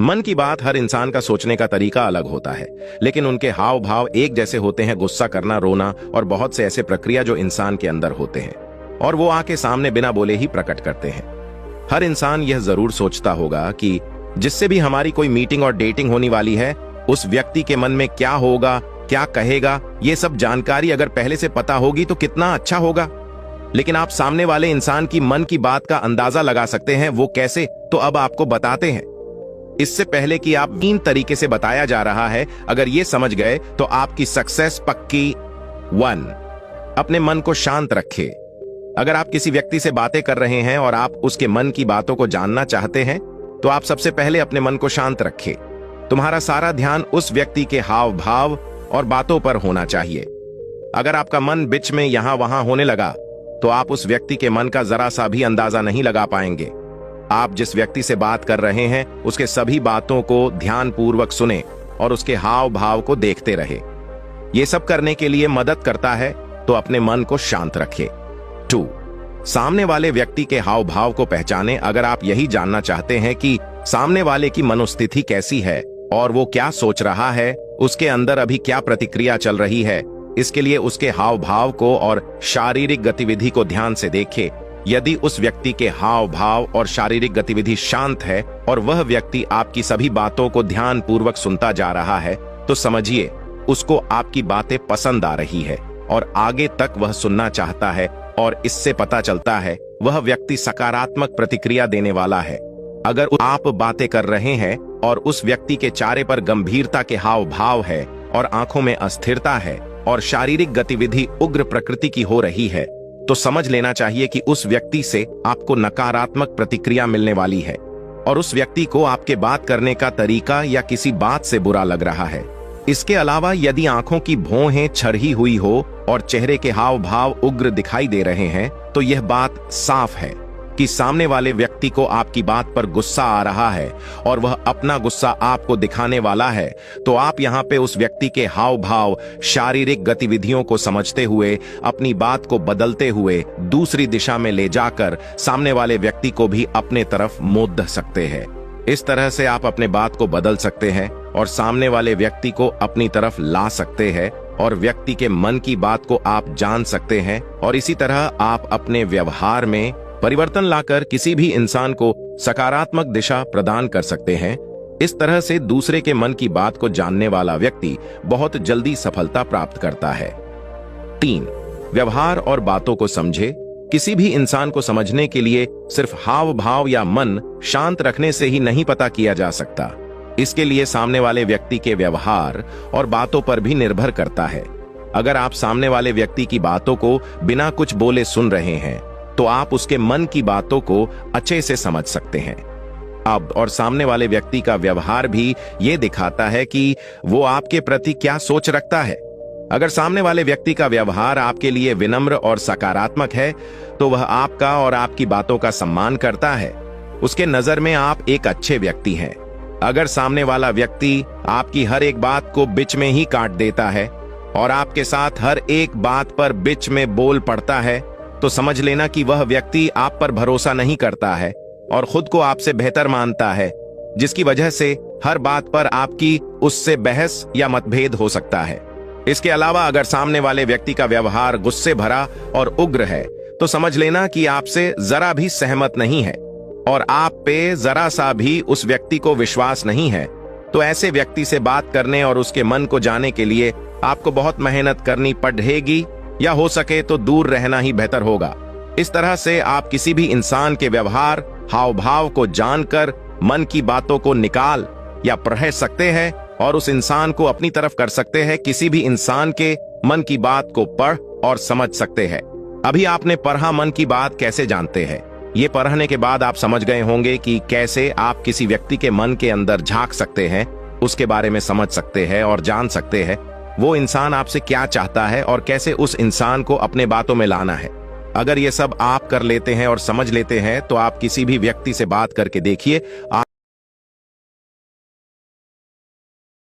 मन की बात हर इंसान का सोचने का तरीका अलग होता है, लेकिन उनके हाव भाव एक जैसे होते हैं। गुस्सा करना, रोना और बहुत से ऐसे प्रक्रिया जो इंसान के अंदर होते हैं और वो आके सामने बिना बोले ही प्रकट करते हैं। हर इंसान यह जरूर सोचता होगा कि जिससे भी हमारी कोई मीटिंग और डेटिंग होने वाली है, उस व्यक्ति के मन में क्या होगा, क्या कहेगा, ये सब जानकारी अगर पहले से पता होगी तो कितना अच्छा होगा। लेकिन आप सामने वाले इंसान की मन की बात का अंदाजा लगा सकते हैं। वो कैसे, तो अब आपको बताते हैं। इससे पहले कि आप 3 तरीके से बताया जा रहा है, अगर ये समझ गए तो आपकी सक्सेस पक्की। 1, अपने मन को शांत रखें। अगर आप किसी व्यक्ति से बातें कर रहे हैं और आप उसके मन की बातों को जानना चाहते हैं, तो आप सबसे पहले अपने मन को शांत रखें। तुम्हारा सारा ध्यान उस व्यक्ति के हाव भाव और बातों पर होना चाहिए। अगर आपका मन बीच में यहां वहां होने लगा, तो आप उस व्यक्ति के मन का जरा सा भी अंदाजा नहीं लगा पाएंगे। आप जिस व्यक्ति से बात कर रहे हैं, उसके सभी बातों को ध्यानपूर्वक सुने और उसके हाव भाव को देखते रहे। ये सब करने के लिए मदद करता है, तो अपने मन को शांत रखें। 2, सामने वाले व्यक्ति के हाव भाव को पहचाने। अगर आप यही जानना चाहते हैं कि सामने वाले की मनोस्थिति कैसी है और वो क्या सोच रहा है, उसके अंदर अभी क्या प्रतिक्रिया चल रही है, इसके लिए उसके हाव भाव को और शारीरिक गतिविधि को ध्यान से देखें। यदि उस व्यक्ति के हाव भाव और शारीरिक गतिविधि शांत है और वह व्यक्ति आपकी सभी बातों को ध्यानपूर्वक सुनता जा रहा है, तो समझिए उसको आपकी बातें पसंद आ रही है और आगे तक वह सुनना चाहता है। और इससे पता चलता है वह व्यक्ति सकारात्मक प्रतिक्रिया देने वाला है। अगर आप बातें कर रहे हैं और उस व्यक्ति के चेहरे पर गंभीरता के हाव भाव है और आंखों में अस्थिरता है और शारीरिक गतिविधि उग्र प्रकृति की हो रही है, तो समझ लेना चाहिए कि उस व्यक्ति से आपको नकारात्मक प्रतिक्रिया मिलने वाली है और उस व्यक्ति को आपके बात करने का तरीका या किसी बात से बुरा लग रहा है। इसके अलावा यदि आंखों की भौहें छरही हुई हो और चेहरे के हाव भाव उग्र दिखाई दे रहे हैं, तो यह बात साफ है कि सामने वाले व्यक्ति को आपकी बात पर गुस्सा आ रहा है और वह अपना गुस्सा आपको दिखाने वाला है। तो आप यहाँ पे उस व्यक्ति के हाव भाव, शारीरिक गतिविधियों को समझते हुए अपनी बात को बदलते हुए दूसरी दिशा में ले जाकर सामने वाले व्यक्ति को भी अपने तरफ मोड़ सकते हैं। इस तरह से आप अपने बात को बदल सकते हैं और सामने वाले व्यक्ति को अपनी तरफ ला सकते हैं और व्यक्ति के मन की बात को आप जान सकते हैं। और इसी तरह आप अपने व्यवहार में परिवर्तन लाकर किसी भी इंसान को सकारात्मक दिशा प्रदान कर सकते हैं। इस तरह से दूसरे के मन की बात को जानने वाला व्यक्ति बहुत जल्दी सफलता प्राप्त करता है। 3, व्यवहार और बातों को समझे। किसी भी इंसान को समझने के लिए सिर्फ हाव भाव या मन शांत रखने से ही नहीं पता किया जा सकता। इसके लिए सामने वाले व्यक्ति के व्यवहार और बातों पर भी निर्भर करता है। अगर आप सामने वाले व्यक्ति की बातों को बिना कुछ बोले सुन रहे हैं, तो आप उसके मन की बातों को अच्छे से समझ सकते हैं। अब और सामने वाले व्यक्ति का व्यवहार भी ये दिखाता है कि वो आपके प्रति क्या सोच रखता है। अगर सामने वाले व्यक्ति का व्यवहार आपके लिए विनम्र और सकारात्मक है, तो वह आपका और आपकी बातों का सम्मान करता है। उसके नजर में आप एक अच्छे व्यक्ति हैं। अगर सामने वाला व्यक्ति आपकी हर एक बात को बीच में ही काट देता है और आपके साथ हर एक बात पर बीच में बोल पड़ता है, तो समझ लेना कि वह व्यक्ति आप पर भरोसा नहीं करता है और खुद को आपसे बेहतर मानता है, जिसकी वजह से हर बात पर आपकी उससे बहस या मतभेद हो सकता है। इसके अलावा अगर सामने वाले व्यक्ति का व्यवहार गुस्से भरा और उग्र है, तो समझ लेना कि आपसे जरा भी सहमत नहीं है और आप पे जरा सा भी उस व्यक्ति को विश्वास नहीं है। तो ऐसे व्यक्ति से बात करने और उसके मन को जानने के लिए आपको बहुत मेहनत करनी पड़ेगी, या हो सके तो दूर रहना ही बेहतर होगा। इस तरह से आप किसी भी इंसान के व्यवहार, हाव भाव को जानकर मन की बातों को निकाल या पढ़ सकते हैं और उस इंसान को अपनी तरफ कर सकते हैं। किसी भी इंसान के मन की बात को पढ़ और समझ सकते हैं। अभी आपने पढ़ा मन की बात कैसे जानते हैं। ये पढ़ने के बाद आप समझ गए होंगे कि कैसे आप किसी व्यक्ति के मन के अंदर झांक सकते हैं, उसके बारे में समझ सकते हैं और जान सकते हैं वो इंसान आपसे क्या चाहता है और कैसे उस इंसान को अपने बातों में लाना है। अगर ये सब आप कर लेते हैं और समझ लेते हैं, तो आप किसी भी व्यक्ति से बात करके देखिए।